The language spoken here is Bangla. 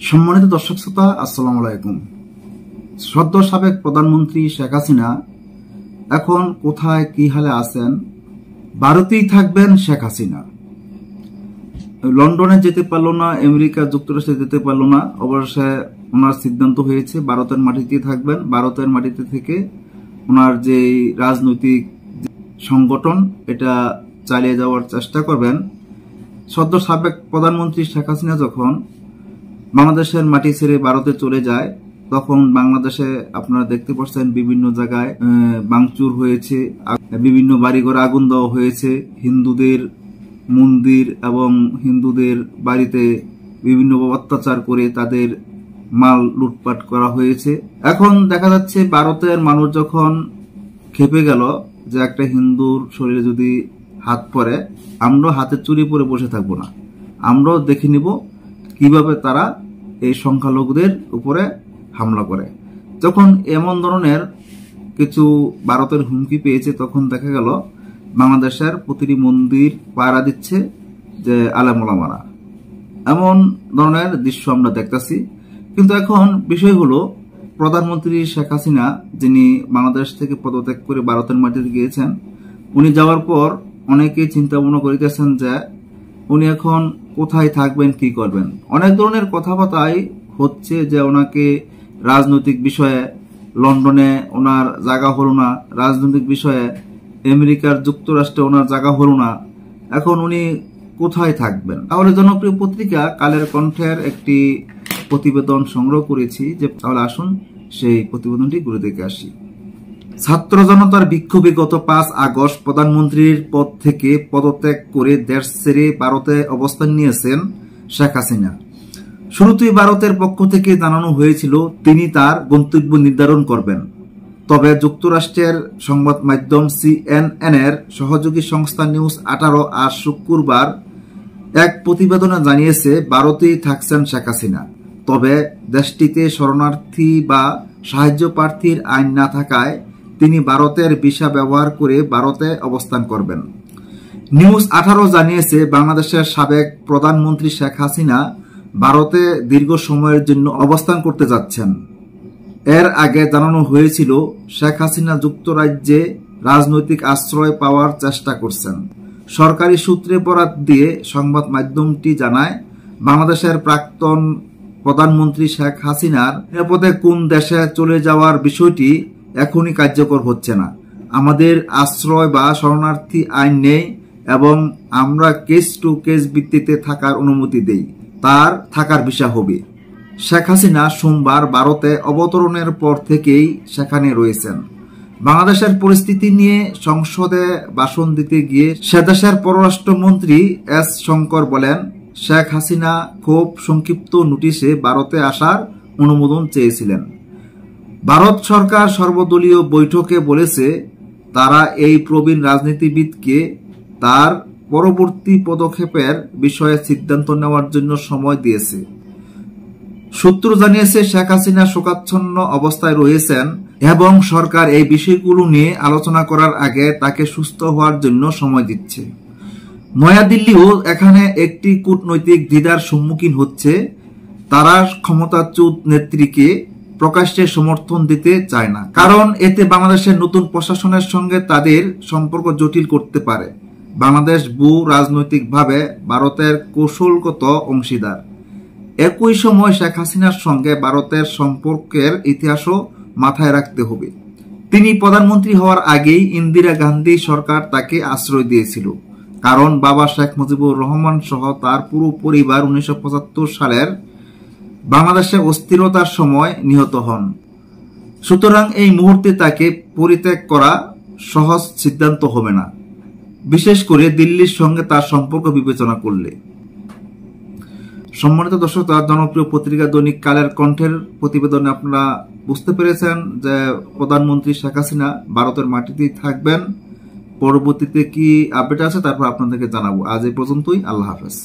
সম্মানিত দর্শক শ্রোতা, আসসালামু আলাইকুম। সদ্য সাবেক প্রধানমন্ত্রী শেখ হাসিনা এখন কোথায় কি হালে আছেন? ভারতেই থাকবেন শেখ হাসিনা। লন্ডনে যেতে পারলো না, আমেরিকা যুক্তরাষ্ট্রে যেতে পারলো না। অবশ্যই ওনার সিদ্ধান্ত হয়েছে ভারতের মাটিতেই থাকবেন। ভারতের মাটিতে থেকে ওনার যে রাজনৈতিক সংগঠন এটা চালিয়ে যাওয়ার চেষ্টা করবেন। সদ্য সাবেক প্রধানমন্ত্রী শেখ হাসিনা যখন বাংলাদেশের মাটি ছেড়ে ভারতে চলে যায়, তখন বাংলাদেশে আপনারা দেখতে পাচ্ছেন বিভিন্ন জায়গায় ভাঙচুর হয়েছে, বিভিন্ন বাড়িঘরে আগুন দেওয়া হয়েছে, হিন্দুদের মন্দির এবং হিন্দুদের বাড়িতে বিভিন্ন অত্যাচার করে তাদের মাল লুটপাট করা হয়েছে। এখন দেখা যাচ্ছে ভারতের মানুষ যখন খেপে গেল যে একটা হিন্দুর শরীরে যদি হাত পড়ে, আমরা হাতে চুরি পরে বসে থাকবো না, আমরাও দেখে নিব কিভাবে তারা এই সংখ্যালঘুদের উপরে হামলা করে। যখন এমন ধরনের কিছু ভারতের হুমকি পেয়েছে, তখন দেখা গেল বাংলাদেশের প্রতিটি মন্দির পাহারা দিচ্ছে যে আলেম ওলামারা। এমন ধরনের দৃশ্য আমরা দেখতেছি। কিন্তু এখন বিষয় হলো, প্রধানমন্ত্রী শেখ হাসিনা যিনি বাংলাদেশ থেকে পদত্যাগ করে ভারতের মাটিতে গিয়েছেন, উনি যাওয়ার পর অনেকেই চিন্তা ভাবনা করিতেছেন যে উনি এখন কোথায় থাকবেন, কি করবেন। অনেক ধরনের কথাবার্তাই হচ্ছে যে ওনাকে রাজনৈতিক বিষয়ে লন্ডনে ওনার জায়গা হলো না, রাজনৈতিক বিষয়ে আমেরিকার যুক্তরাষ্ট্রে ওনার জায়গা হলো না, এখন উনি কোথায় থাকবেন। তাহলে জনপ্রিয় পত্রিকা কালের কণ্ঠের একটি প্রতিবেদন সংগ্রহ করেছি, যে তাহলে আসুন সেই প্রতিবেদনটি ঘুরে দেখে আসি। ছাত্র জনতার বিক্ষোভে গত 5 আগস্ট প্রধানমন্ত্রীর পদ থেকে পদত্যাগ করে দেশ ছেড়ে ভারতে অবস্থান নিয়েছেন শেখ হাসিনা। শুরুতেই ভারতের পক্ষ থেকে জানানো হয়েছিল তিনি তার গন্তব্য নির্ধারণ করবেন। তবে যুক্তরাষ্ট্রের সংবাদ মাধ্যম CNN এর সহযোগী সংস্থা নিউজ 18 আজ শুক্রবার এক প্রতিবেদনে জানিয়েছে ভারতেই থাকছেন শেখ হাসিনা। তবে দেশটিতে শরণার্থী বা সাহায্য প্রার্থীর আইন না থাকায় তিনি ভারতের ভিসা ব্যবহার করে ভারতে অবস্থান করবেন। নিউজ 18 জানিয়েছে বাংলাদেশের সাবেক প্রধানমন্ত্রী শেখ হাসিনা ভারতে দীর্ঘ সময়ের জন্য অবস্থান করতে যাচ্ছেন। এর আগে জানানো হয়েছিল শেখ হাসিনা যুক্তরাজ্যে রাজনৈতিক আশ্রয় পাওয়ার চেষ্টা করছেন। সরকারি সূত্রে বরাত দিয়ে সংবাদ মাধ্যমটি জানায়, বাংলাদেশের প্রাক্তন প্রধানমন্ত্রী শেখ হাসিনার নিরাপদে কোন দেশে চলে যাওয়ার বিষয়টি এখনই কার্যকর হচ্ছে না। আমাদের আশ্রয় বা শরণার্থী আইন নেই এবং আমরা কেস টু কেস ভিত্তিতে থাকার অনুমতি দেই, তার থাকার ভিসা হবে। শেখ হাসিনা সোমবার ভারতে অবতরণের পর থেকেই সেখানে রয়েছেন। বাংলাদেশের পরিস্থিতি নিয়ে সংসদে ভাষণ দিতে গিয়ে সেদেশের পররাষ্ট্রমন্ত্রী এস শঙ্কর বলেন, শেখ হাসিনা খুব সংক্ষিপ্ত নোটিশে ভারতে আসার অনুমোদন চেয়েছিলেন। ভারত সরকার সর্বদলীয় বৈঠকে বলেছে তারা এই প্রবীণ রাজনীতিবিদকে তার পরবর্তী পদক্ষেপের বিষয়ে সিদ্ধান্ত নেওয়ার জন্য সময় দিয়েছে। সূত্র জানিয়েছে শেখ হাসিনা শোকাচ্ছন্ন অবস্থায় রয়েছেন এবং সরকার এই বিষয়গুলো নিয়ে আলোচনা করার আগে তাকে সুস্থ হওয়ার জন্য সময় দিচ্ছে। নয়াদিল্লিও এখানে একটি কূটনৈতিক দ্বিধার সম্মুখীন হচ্ছে। তারা ক্ষমতাচ্যুত নেত্রীকে প্রকাশ্যে সমর্থন দিতে চায় না, কারণ এতে বাংলাদেশের নতুন প্রশাসনের সঙ্গে তাদের সম্পর্ক জটিল করতে পারে। বাংলাদেশ ভূ রাজনৈতিকভাবে ভারতের কৌশলগত অংশীদার। একই সময় শেখ হাসিনার সঙ্গে ভারতের সম্পর্কের ইতিহাসও মাথায় রাখতে হবে। তিনি প্রধানমন্ত্রী হওয়ার আগেই ইন্দিরা গান্ধী সরকার তাকে আশ্রয় দিয়েছিল, কারণ বাবা শেখ মুজিবুর রহমান সহ তার পুরো পরিবার 1975 সালের বাংলাদেশে অস্থিরতার সময় নিহত হন। সুতরাং এই মুহূর্তে তাকে পরিত্যাগ করা সহজ সিদ্ধান্ত হবে না, বিশেষ করে দিল্লির সঙ্গে তার সম্পর্ক বিবেচনা করলে। সম্মানিত দর্শক, তার জনপ্রিয় পত্রিকা দৈনিক কালের কণ্ঠের প্রতিবেদনে আপনারা বুঝতে পেরেছেন যে প্রধানমন্ত্রী শেখ হাসিনা ভারতের মাটিতেই থাকবেন। পরবর্তীতে কি আপডেট আছে তারপর আপনাদেরকে জানাবো। আজ এই পর্যন্তই। আল্লাহ হাফেজ।